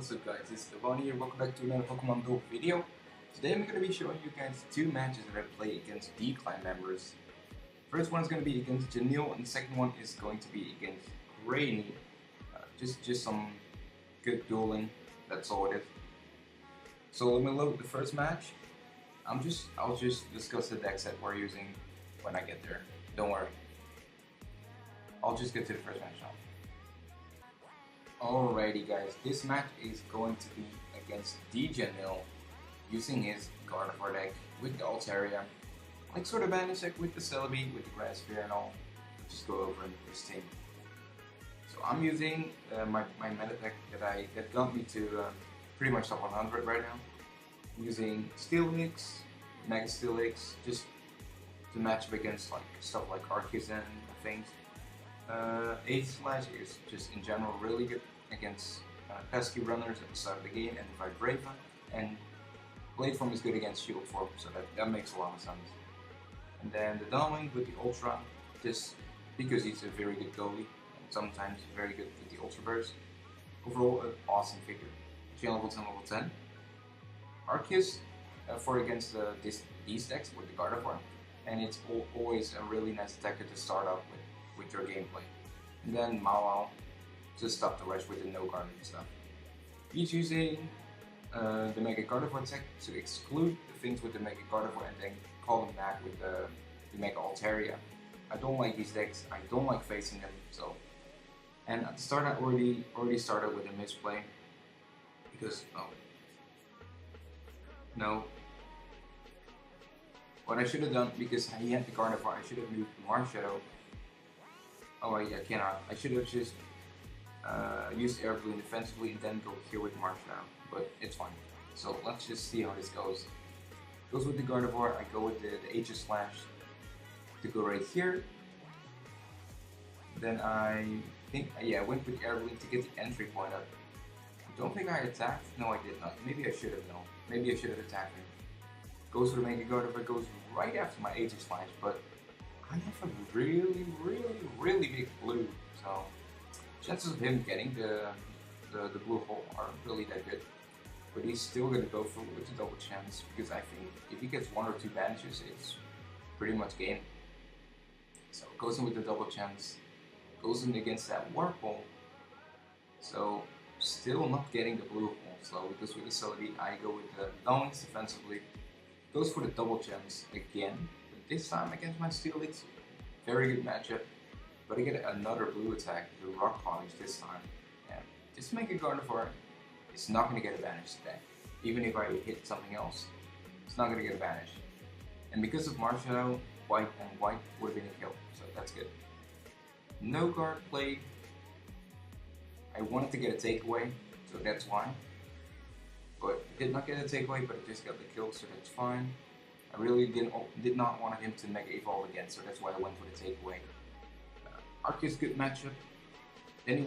What's up guys, it's Divani here, welcome back to another Pokemon Go video. Today I'm going to be showing you guys two matches that I played against D-Clan members. First one is going to be against Janil and the second one is going to be against Krani. Just some good dueling, that's all it is. So let me load the first match. I'll just discuss the deck set we're using when I get there. Don't worry. I'll just get to the first match now. Alrighty guys, this match is going to be against Janil using his Gardevoir deck with the Altaria, like sort of banish deck with the Celebi, with the Grass Spear and all. Let's just go over this team. So I'm using my meta deck that got me to pretty much top 100 right now. I'm using Steelix, Mega Steelix, just to match up against like stuff like Arceus and things. Slash is just in general really good against pesky runners at the start of the game and Vibrava, and Blade Form is good against Shield Form, so that makes a lot of sense. And then the Darwing with the Ultra, just because he's a very good goalie and sometimes very good with the Ultra Burst. Overall, an awesome figure. Chain level 10, level 10. Arceus for against these decks with the Gardevoir, and it's always a really nice attacker to start off with your gameplay. And then Mawao to stop the rush with the no guard and stuff. He's using the Mega Gardevoir tech to exclude the things with the Mega Gardevoir and then call them back with the Mega Altaria. I don't like these decks, I don't like facing them, so. And at the start I already started with a misplay because, no. What I should have done, because he had the Gardevoir, I should have moved Marshadow. Oh yeah, I cannot. I should have just used Air Balloon defensively and then go here with Marshadow, but it's fine. So let's just see how this goes. Goes with the Gardevoir, I go with the Aegis Slash to go right here. Then I think, I went with Air Balloon to get the entry point up. I don't think I attacked. No, I did not. Maybe I should have, no. Maybe I should have attacked him. Goes for the Mega Gardevoir, goes right after my Aegis Slash, but I have a really big blue, so chances of him getting the blue hole aren't really that good. But he's still gonna go for it with a double chance, because I think if he gets one or two banishes, it's pretty much game. So goes in with the double chance, goes in against that Warpole. So still not getting the blue hole. So because with the Celebi, I go with the Downs defensively. Goes for the double chance again. This time against my Steelix, very good matchup, but I get another blue attack, the Rock Polish this time. And this Mega Gardevoir is not going to get a banish today. Even if I hit something else, it's not going to get a banish. And because of Marshadow, white would have been a kill, so that's good. No guard played. I wanted to get a takeaway, so that's why. But I did not get a takeaway, but I just got the kill, so that's fine. I really did not want him to Mega Evolve again, so that's why I went for the takeaway. Arceus good matchup. Then he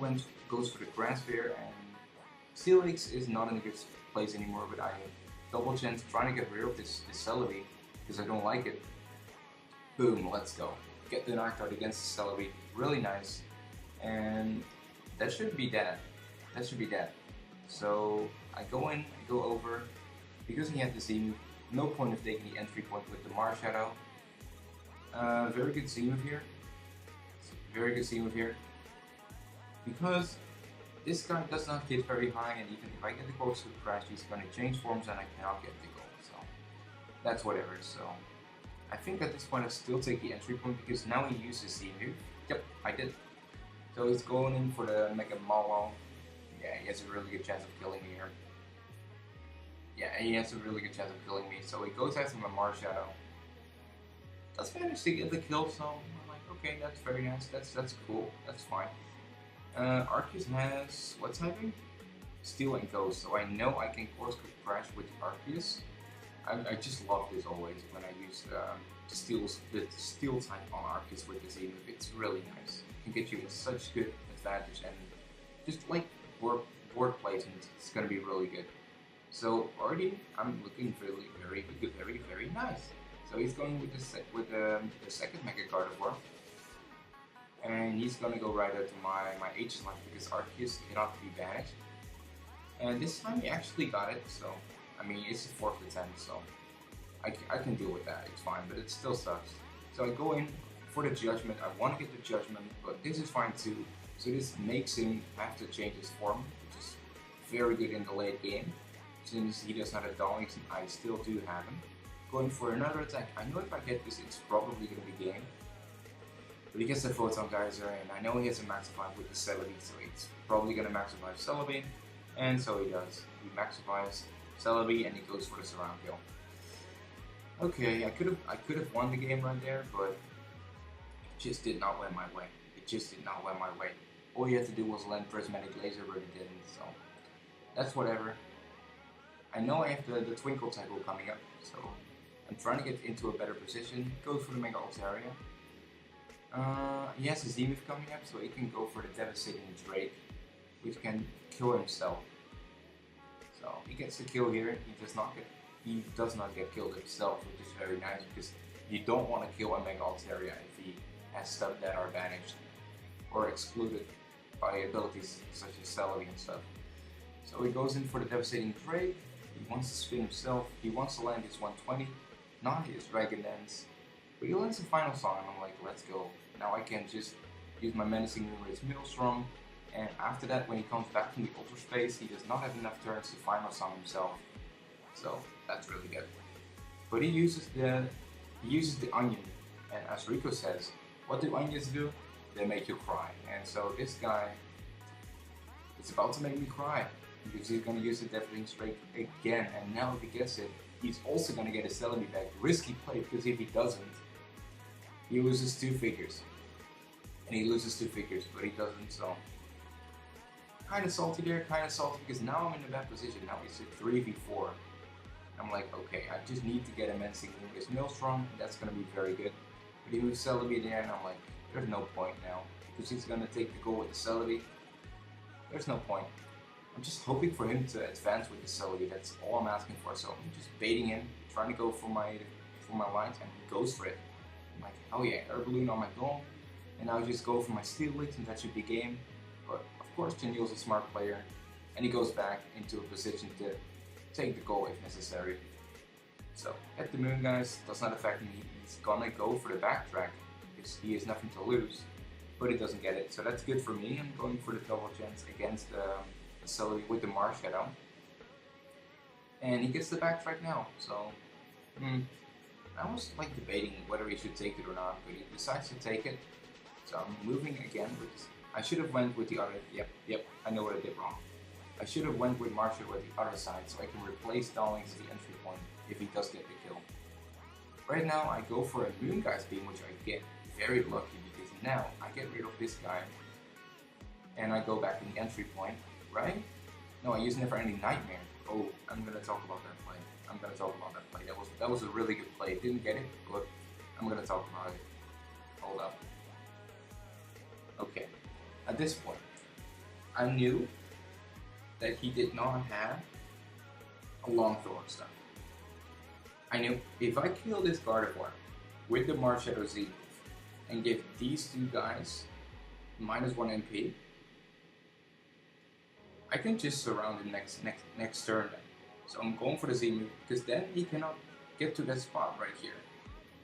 goes for the Grass Spear, and Steelix is not in a good place anymore, but I double chance trying to get rid of this Celebi, because I don't like it. Boom, let's go. Get the knockout against the Celebi, really nice. And that should be dead. That should be dead. So I go in, I go over, because he had the Z-move, no point of taking the entry point with the Marshadow. Very good Z-move here. Very good Z-move here. Because this guy does not hit very high, and even if I get the Corkscrew Crash, he's going to change forms and I cannot get the goal. So that's whatever. So I think at this point I still take the entry point because now he uses Z-move. Yep, I did. So he's going in for the Mega Mawao. Yeah, he has a really good chance of killing me here. Yeah, he has a really good chance of killing me, so he goes after my Marshadow. Does manage to get the kill, so I'm like, okay, that's very nice, that's cool, that's fine. Arceus has, what typing? Steel and Ghost, so I know I can Corkscrew Crash with Arceus. I just love this always when I use the Steel type on Arceus with the Z-move. It's really nice. It can get you such good advantage, and just like board placement, it's gonna be really good. So already I'm looking very good, very nice. So he's going with the second Mega Gardevoir, and he's gonna go right out to my H slash because Arceus cannot be banished. And this time he actually got it, so I mean it's a 4th attempt, so I can deal with that, it's fine, but it still sucks. So I go in for the judgment, I want to get the judgment, but this is fine too. So this makes him have to change his form, which is very good in the late game. Since he does not have darlings, I still do have him. Going for another attack, I know if I get this, it's probably going to be game. But he gets the Photon Geyser, and I know he has a max survive with the Celebi, so he's probably going to max survive Celebi. And so he does. He max survives Celebi, and he goes for the surround kill. Okay, I could have won the game right there, but it just did not went my way. It just did not went my way. All you had to do was land Prismatic Laser, but it didn't, so that's whatever. I know I have the Twinkle tackle coming up, so I'm trying to get into a better position. Goes for the Mega Altaria. He has a Z-move coming up, so he can go for the Devastating Drake, which can kill himself. So he gets the kill here. He does not get killed himself, which is very nice because you don't want to kill a Mega Altaria if he has stuff that are banished or excluded by abilities such as Celebi and stuff. So he goes in for the Devastating Drake. He wants to spin himself. He wants to land his 120, not his Dragon Dance. But he lands the Final Song, and I'm like, let's go. Now I can just use my Menacing Moonrace Maelstrom, and after that, when he comes back from the Ultra Space, he does not have enough turns to Final Song himself. So that's really good. But he uses the Onion, and as Rico says, what do onions do? They make you cry. And so this guy is about to make me cry, because he's going to use the Devastating Strike again, and now if he gets it, he's also going to get his Celebi back. Risky play, because if he doesn't, he loses 2 figures. And he loses 2 figures, but he doesn't, so... Kind of salty there, kind of salty, because now I'm in a bad position. Now it's a 3v4. I'm like, okay, I just need to get a Menacing Moonrace Maelstrom, that's going to be very good. But he moves Celebi there, and I'm like, there's no point now, because he's going to take the goal with the Celebi. There's no point. I'm just hoping for him to advance with the Celebi, that's all I'm asking for. So I'm just baiting him, trying to go for my lines, and he goes for it. I'm like, oh yeah, Air Balloon on my goal, and I'll just go for my Steel Leaks, and that should be game. But of course, Janil's a smart player, and he goes back into a position to take the goal if necessary. So, at the moon, guys, does not affect me. He's gonna go for the backtrack, because he has nothing to lose, but he doesn't get it. So that's good for me. I'm going for the double chance against the Celebi with the Mars Shadow. And he gets the backtrack now, so... I was like debating whether he should take it or not, but he decides to take it. So I'm moving again with... I should have went with the other... Yep, I know what I did wrong. I should have went with Marshall with the other side, so I can replace Darlings as the entry point if he does get the kill. Right now I go for a Moon Guy's Beam, which I get very lucky because now I get rid of this guy and I go back to the entry point, right? No, I use Never Ending Nightmare. Oh, I'm gonna talk about that play. That was a really good play. Didn't get it, but I'm gonna talk about it. Hold up. Okay. At this point, I knew that he did not have a long throw and stuff. I knew if I kill this Gardevoir with the Mars Shadow Z move and give these 2 guys -1 MP, I can just surround him next turn then. So I'm going for the Z move because then he cannot get to that spot right here.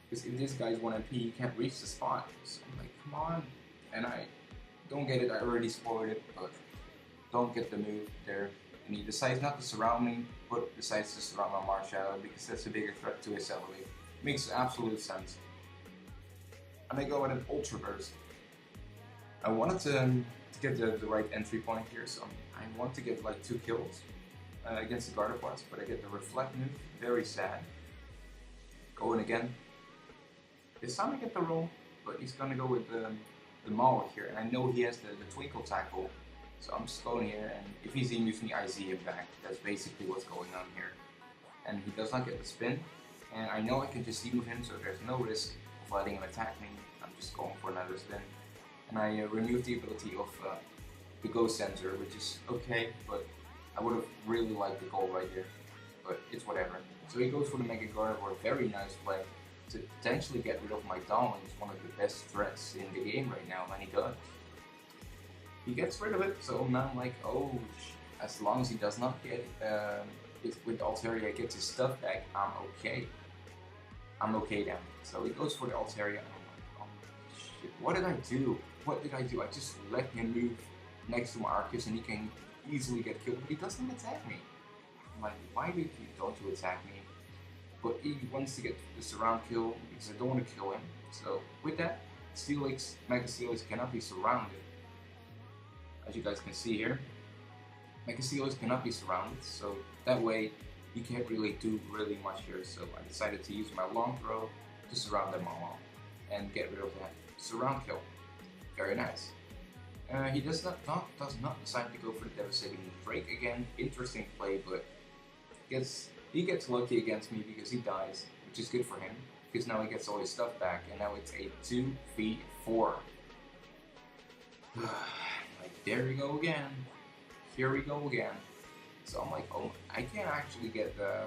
Because if this guy's 1 MP, he can't reach the spot. So I'm like, come on. And I don't get it, I already spoiled it, but don't get the move there. And he decides not to surround me, but decides to surround my Mars Shadow because that's a bigger threat to his Celebi. Makes absolute sense. And I go with an Ultra Burst. I wanted to get the right entry point here, so I want to get like 2 kills against the Gardevoirs, but I get the Reflect move, very sad. Going again. This time I get the roll, but he's gonna go with the Maul here, and I know he has the Twinkle tackle, so I'm just going here, and if he's using me, I Z him back. That's basically what's going on here. And he does not get the spin, and I know I can just Z move him, so there's no risk of letting him attack me. I'm just going for another spin. And I remove the ability of the Ghost Sensor, which is okay, but I would have really liked the goal right here, but it's whatever. So he goes for the Mega Gardevoir, very nice play to potentially get rid of my Darlings, one of the best threats in the game right now, and he does. He gets rid of it, so now I'm like, oh, as long as he does not get with Altaria gets his stuff back, I'm okay. I'm okay then. So he goes for the Altaria. Oh shit! What did I do? What did I do? I just let him move next to Marcus, and he can easily get killed, but he doesn't attack me. I'm like, why don't you attack me? But he wants to get the surround kill because I don't want to kill him. So with that, Steelix, Mega Steelix cannot be surrounded. As you guys can see here, Mega Steelix cannot be surrounded. So that way, you can't really do really much here. So I decided to use my long throw to surround them all and get rid of that surround kill. Very nice. He does not decide to go for the devastating break again. Interesting play, but he gets lucky against me because he dies, which is good for him because now he gets all his stuff back, and now it's a 2v4. Like, there we go again. Here we go again. So I'm like, oh, I can't actually get the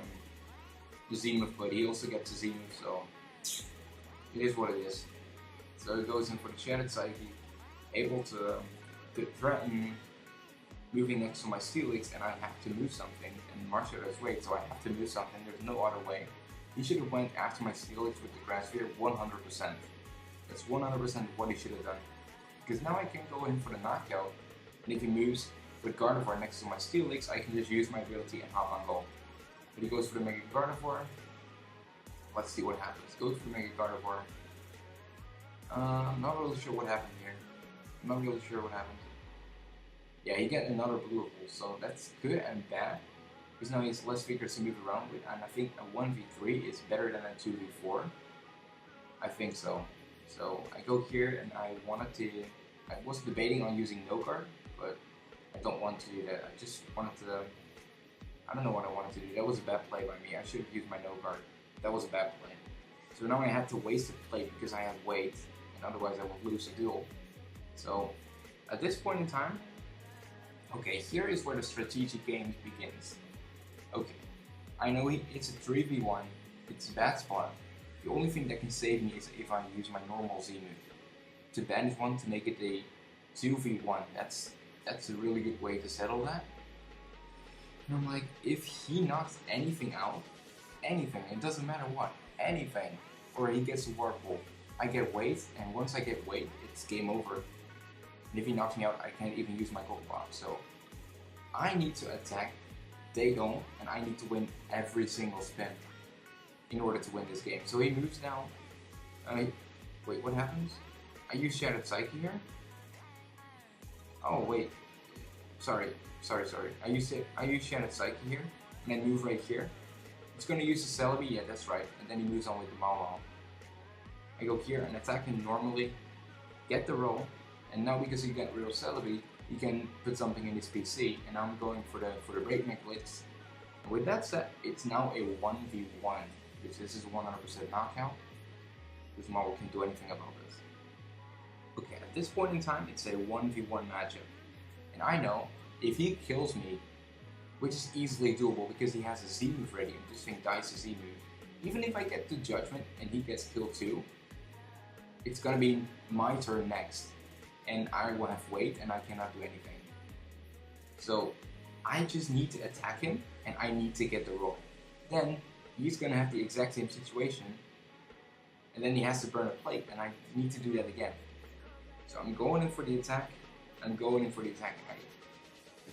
Zenith, but he also gets the Zenith, so it is what it is. So he goes in for the Shattered Psyche, able to threaten moving next to my Steelix, and I have to move something, and Marshall does wait, so I have to move something. There's no other way. He should have went after my Steelix with the Grass Sphere 100%. That's 100% what he should have done. Because now I can go in for the knockout, and if he moves with Gardevoir next to my Steelix, I can just use my ability and hop on goal. But he goes for the Mega Gardevoir. Let's see what happens. Goes for the Mega Gardevoir. I'm not really sure what happened here. I'm not really sure what happened. Yeah, he got another blue hole, so that's good and bad. Because now he has less figures to move around with, and I think a 1v3 is better than a 2v4. I think so. So I go here, and I was debating on using no guard, but I don't want to do that. I just wanted to, I don't know what I wanted to do. That was a bad play by me. I should have used my no guard. That was a bad play. So now I had to waste a play because I have weight, and otherwise I would lose a duel. So at this point in time, okay, here is where the strategic game begins. Okay, I know it's a 3v1, it's a bad spot. The only thing that can save me is if I use my normal Z move. To banish one to make it a 2v1, that's a really good way to settle that. And I'm like, if he knocks anything out, anything, it doesn't matter what, anything, or he gets a Whirlpool, I get weight, and once I get weight, it's game over. And if he knocks me out, I can't even use my Gold Box. So I need to attack, they don't, and I need to win every single spin in order to win this game. So he moves now. Wait, what happens? I use Shattered Psyche here? Oh wait, sorry. I use Shattered Psyche here, and then move right here. It's gonna use the Celebi, yeah, that's right, and then he moves on with the Mau. I go here and attack him normally, get the roll, and now because he got rid of Celebi, he can put something in his PC, and I'm going for the Breakneck Blitz. And with that said, it's now a 1v1, because this is 100% knockout. This model can't do anything about this. Okay, at this point in time, it's a 1v1 matchup. And I know, if he kills me, which is easily doable because he has a Z move ready and this thing dies a Z move, even if I get the Judgment and he gets killed too, it's gonna be my turn next. And I will have weight and I cannot do anything. So I just need to attack him and I need to get the roll. Then he's gonna have the exact same situation and then he has to burn a plate and I need to do that again. So I'm going in for the attack, I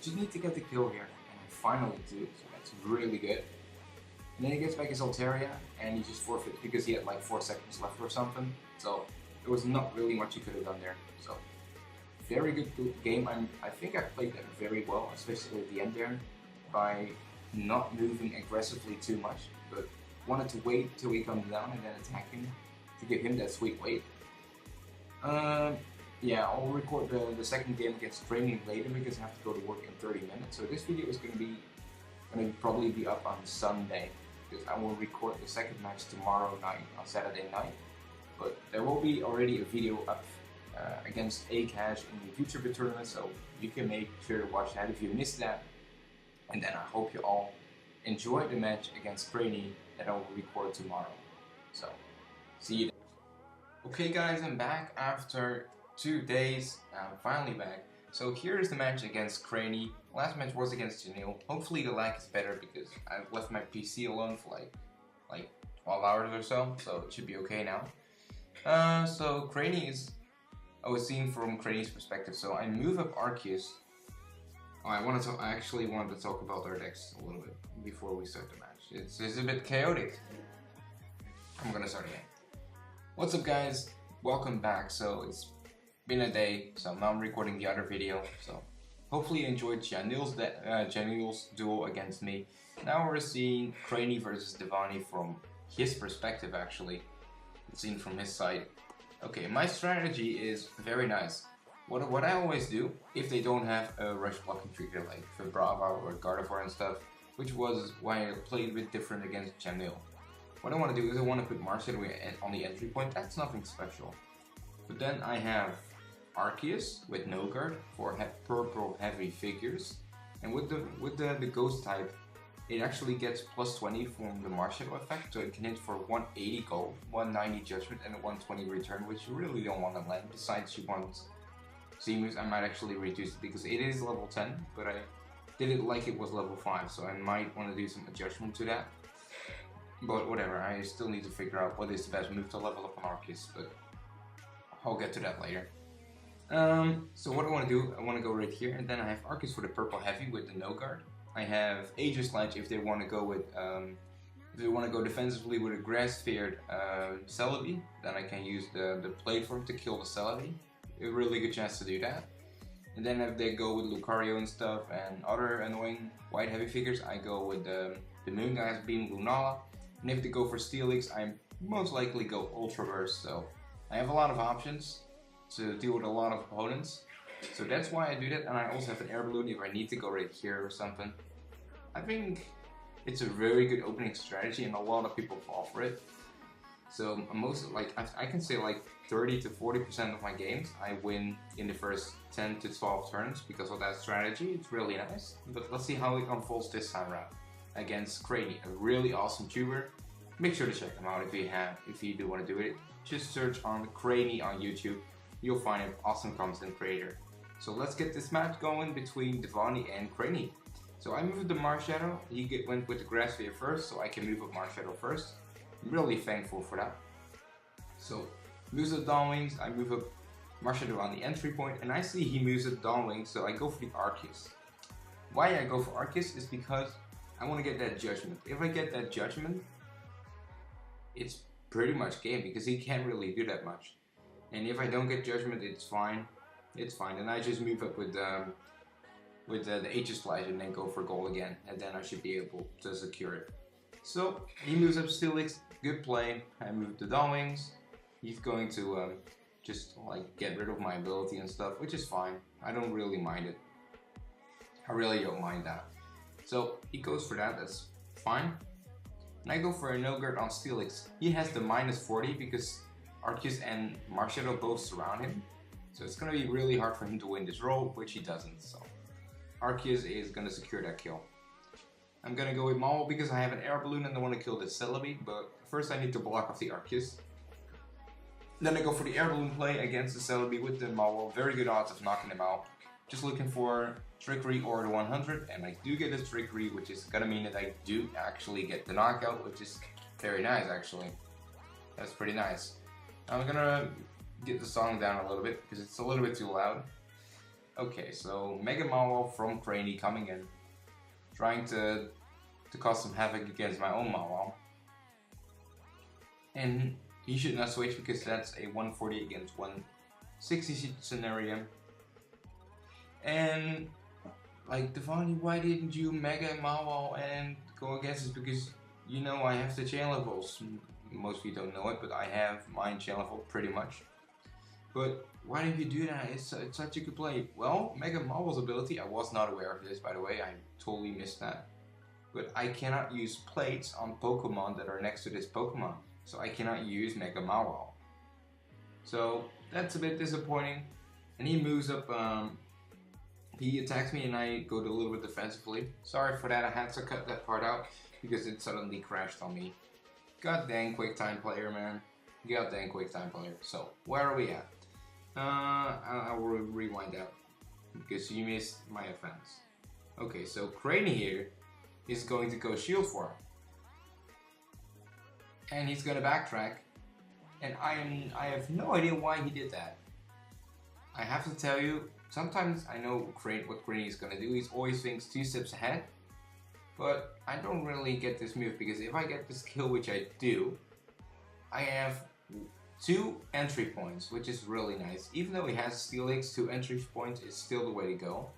just need to get the kill here and I finally do, so that's really good. And then he gets back his Altaria and he just forfeits because he had like 4 seconds left or something. So there was not really much he could have done there. So very good game. I think I played that very well, especially at the end there, by not moving aggressively too much, but wanted to wait till he comes down and then attack him to give him that sweet weight. Yeah, I'll record the second game against Krani later because I have to go to work in 30 minutes. So this video is going to probably be up on Sunday because I will record the second match tomorrow night on Saturday night. But there will be already a video up against A-Cash in the future tournament, so you can make sure to watch that if you missed that. And then I hope you all enjoy the match against Krani that I will record tomorrow. So, see you then. Okay guys, I'm back after 2 days. I'm finally back. So here's the match against Krani. Last match was against Janil. Hopefully the lag is better because I left my PC alone for like 12 hours or so it should be okay now. So Krani is, I was seeing from Krani's perspective. So I move up Arceus. Oh, I actually wanted to talk about our decks a little bit before we start the match. It's a bit chaotic. I'm gonna start again. What's up, guys? Welcome back. So it's been a day, so now I'm recording the other video. So hopefully you enjoyed Janil's duel against me. Now we're seeing Krani versus Divani from his perspective, actually. It's seen from his side. Okay, my strategy is very nice. What I always do, if they don't have a rush blocking trigger like Vibrava or Gardevoir and stuff, which was why I played a bit different against Janil. What I want to do is I want to put Marcelo on the entry point. That's nothing special. But then I have Arceus with no guard for purple heavy figures, and with the ghost type, it actually gets plus 20 from the Marcelo effect, so it can hit for 180 gold, 190 judgment, and a 120 return, which you really don't want to land. Besides, you want Z-moves. I might actually reduce it because it is level 10, but I did it like it was level 5, so I might want to do some adjustment to that. But whatever, I still need to figure out what is the best move to level up on Arceus, but I'll get to that later. So what I want to do, I want to go right here, and then I have Arceus for the purple heavy with the no guard. I have Aegislash if they want to go with, if they want to go defensively with a grass-feared Celebi, then I can use the platform to kill the Celebi. A really good chance to do that. And then if they go with Lucario and stuff and other annoying white heavy figures, I go with the Moon Guy's Beam Lunala. And if they go for Steelix, I most likely go Ultra Burst. So I have a lot of options to deal with a lot of opponents. So that's why I do that, and I also have an air balloon if I need to go right here or something. I think it's a very good opening strategy and a lot of people fall for it. So I can say like 30 to 40% of my games I win in the first 10 to 12 turns because of that strategy. It's really nice. But let's see how it unfolds this time around against Krani, a really awesome tuber. Make sure to check him out if you do want to do it. Just search on Krani on YouTube. You'll find an awesome content creator. So let's get this match going between Divani and Krani. So I moved the Marshadow. He went with the Grass Sphere first, so I can move up Marshadow first. I'm really thankful for that. So moves up Dawnwings, I move up Marshadow on the entry point, and I see he moves up Dawnwings, so I go for the Arceus. Why I go for Arceus is because I want to get that Judgment. If I get that Judgment, it's pretty much game because he can't really do that much. And if I don't get Judgment, it's fine. It's fine. And I just move up with the Aegislash and then go for gold again, and then I should be able to secure it. So he moves up Steelix, good play. I move the Dawnwings. He's going to just like get rid of my ability and stuff, which is fine. I don't really mind it. I really don't mind that. So he goes for that. That's fine. And I go for a no guard on Steelix. He has the minus 40 because Arceus and Marshadow both surround him. So it's going to be really hard for him to win this roll, which he doesn't. So Arceus is going to secure that kill. I'm going to go with Maul because I have an air balloon and I want to kill the Celebi, but first I need to block off the Arceus. Then I go for the air balloon play against the Celebi with the Maul. Very good odds of knocking him out. Just looking for Trickery or the 100, and I do get a Trickery, which is going to mean that I do actually get the knockout, which is very nice actually. That's pretty nice. I'm going to get the song down a little bit because it's a little bit too loud. Okay, so Mega Mawile from Krani coming in, trying to cause some havoc against my own Mawile. And he should not switch because that's a 140 against 160 scenario. And like, Divani, why didn't you Mega Mawile and go against this? Because you know I have the chain levels. Most of you don't know it, but I have mine chain level pretty much. But why didn't you do that? It's such a good play. Well, Mega Mawile's ability, I was not aware of this, by the way. I totally missed that. But I cannot use plates on Pokemon that are next to this Pokemon. So I cannot use Mega Mawile. So that's a bit disappointing. And he moves up, he attacks me and I go a little bit defensively. Sorry for that, I had to cut that part out because it suddenly crashed on me. God dang quick time player, man. God dang quick time player. So, where are we at? I will rewind that. because you missed my offense. Okay, so Krani here is going to go shield for him. And he's gonna backtrack. And I have no idea why he did that. I have to tell you, sometimes I know what Krani is gonna do. He's always thinks 2 steps ahead. But I don't really get this move, because if I get this kill, which I do, I have 2 entry points, which is really nice. Even though he has Steelix, 2 entry points is still the way to go.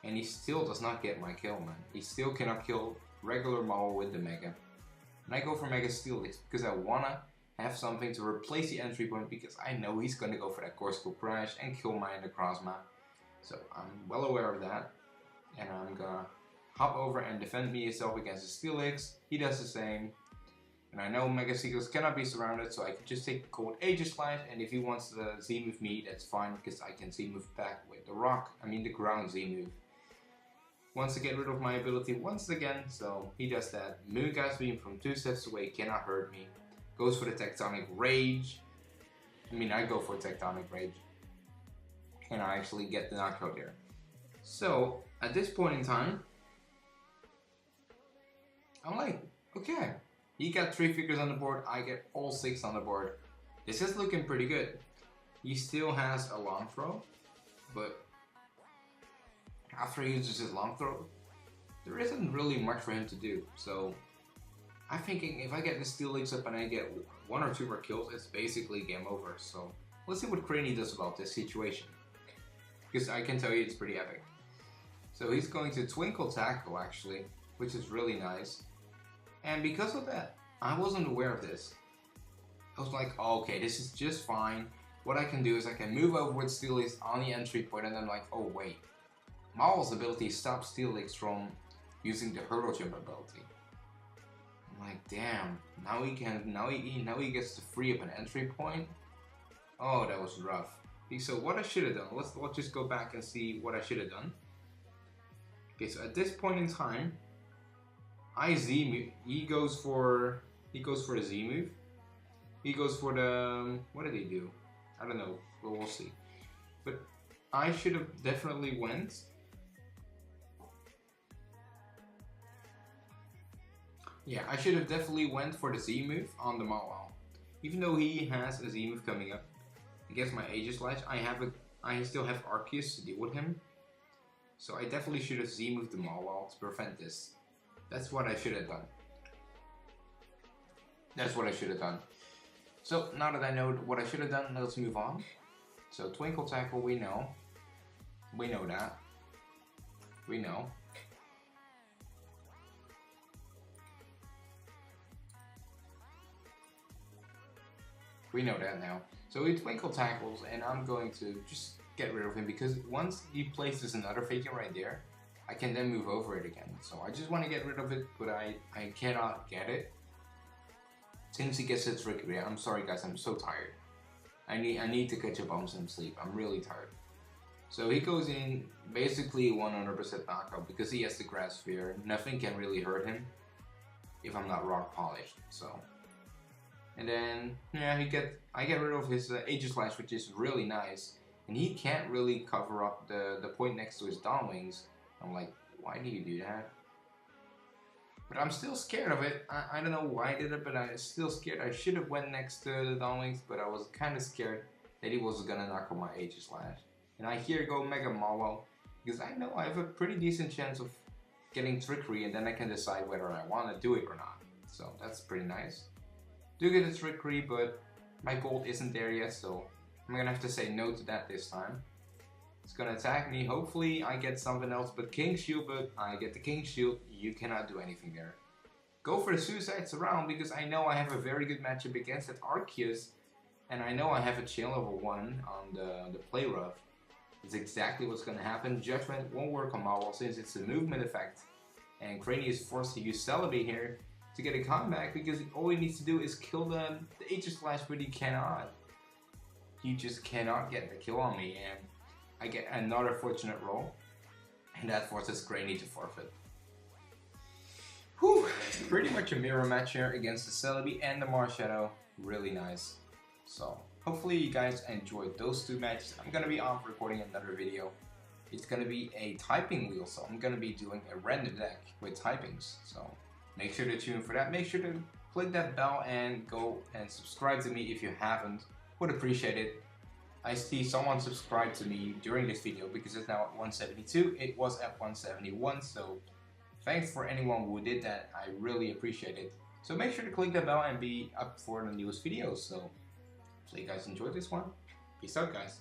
And he still does not get my kill, man. He still cannot kill regular Maul with the Mega. And I go for Mega Steelix because I wanna have something to replace the entry point, because I know he's gonna go for that Corsical Crash and kill my Necrozma. So I'm well aware of that. And I'm gonna hop over and defend myself against the Steelix. He does the same. And I know Mega Seekers cannot be surrounded, so I can just take the cold Aegislash, and if he wants to Z-move me, that's fine, because I can Z-move back with the the ground Z-move. Wants to get rid of my ability once again, so he does that. Moongas Beam from 2 steps away cannot hurt me. Goes for the Tectonic Rage. I go for Tectonic Rage. And I actually get the knockout there. So, at this point in time, I'm like, okay. He got 3 figures on the board, I get all 6 on the board. This is looking pretty good. He still has a long throw, but after he uses his long throw, there isn't really much for him to do. So I'm thinking if I get the Steelix up and I get 1 or 2 more kills, it's basically game over. So let's see what Krani does about this situation, because I can tell you it's pretty epic. So he's going to Twinkle Tackle actually, which is really nice. And because of that, I wasn't aware of this. I was like, oh, okay, this is just fine. What I can do is I can move over with Steelix on the entry point, and then I'm like, oh wait, Maul's ability stops Steelix from using the Hurdle Jump ability. I'm like, damn, now he gets to free up an entry point. Oh, that was rough. So what I should have done, let's just go back and see what I should have done. Okay, so at this point in time, I Z-move. He goes for a Z-move. He goes for the, what did he do? I don't know, but we'll see. But I should have definitely went. Yeah, I should have definitely went for the Z-move on the Maul. Even though he has a Z-move coming up against my Aegislash, I still have Arceus to deal with him. So I definitely should have Z-moved the Maul to prevent this. That's what I should have done. That's what I should have done. So now that I know what I should have done, let's move on. So Twinkle Tackle, we know. We know that. We know. We know that now. So he Twinkle Tackles, and I'm going to just get rid of him, because once he places another figure right there, I can then move over it again. So I just want to get rid of it, but I cannot get it since he gets a trickery. I'm sorry guys, I'm so tired. I need to catch up on some sleep. I'm really tired. So he goes in basically 100% knockout, because he has the Grass Sphere. Nothing can really hurt him if I'm not rock polished. So, and then yeah, I get rid of his Aegislash, which is really nice, and he can't really cover up the point next to his Dawn Wings. I'm like, why do you do that? But I'm still scared of it. I don't know why I did it, but I'm still scared. I should have went next to the Dawn Wings, but I was kind of scared that he was gonna knock on my Aegislash. And I here go Mega Malo, because I know I have a pretty decent chance of getting Trickery, and then I can decide whether I want to do it or not. So that's pretty nice. Do get a Trickery, but my gold isn't there yet, so I'm gonna have to say no to that this time. It's gonna attack me. Hopefully I get something else but King Shield, but I get the King Shield. You cannot do anything there. Go for the Suicide Surround, because I know I have a very good matchup against that Arceus, and I know I have a chain level 1 on the Play Rough. It's exactly what's gonna happen. Judgment won't work on Maul since it's a movement effect, and Krani is forced to use Celebi here to get a comeback, because all he needs to do is kill the Aegislash, but he cannot. He just cannot get the kill on me, and I get another fortunate roll, and that forces Krani to forfeit. Whew, pretty much a mirror match here against the Celebi and the Marshadow. Really nice. So, hopefully you guys enjoyed those 2 matches. I'm gonna be on recording another video. it's gonna be a typing wheel. So I'm gonna be doing a random deck with typings. So make sure to tune in for that. Make sure to click that bell and go and subscribe to me if you haven't. Would appreciate it. I see someone subscribed to me during this video because it's now at 172. It was at 171, so thanks for anyone who did that. I really appreciate it. So make sure to click that bell and be up for the newest videos. So hopefully you guys enjoyed this one. Peace out, guys.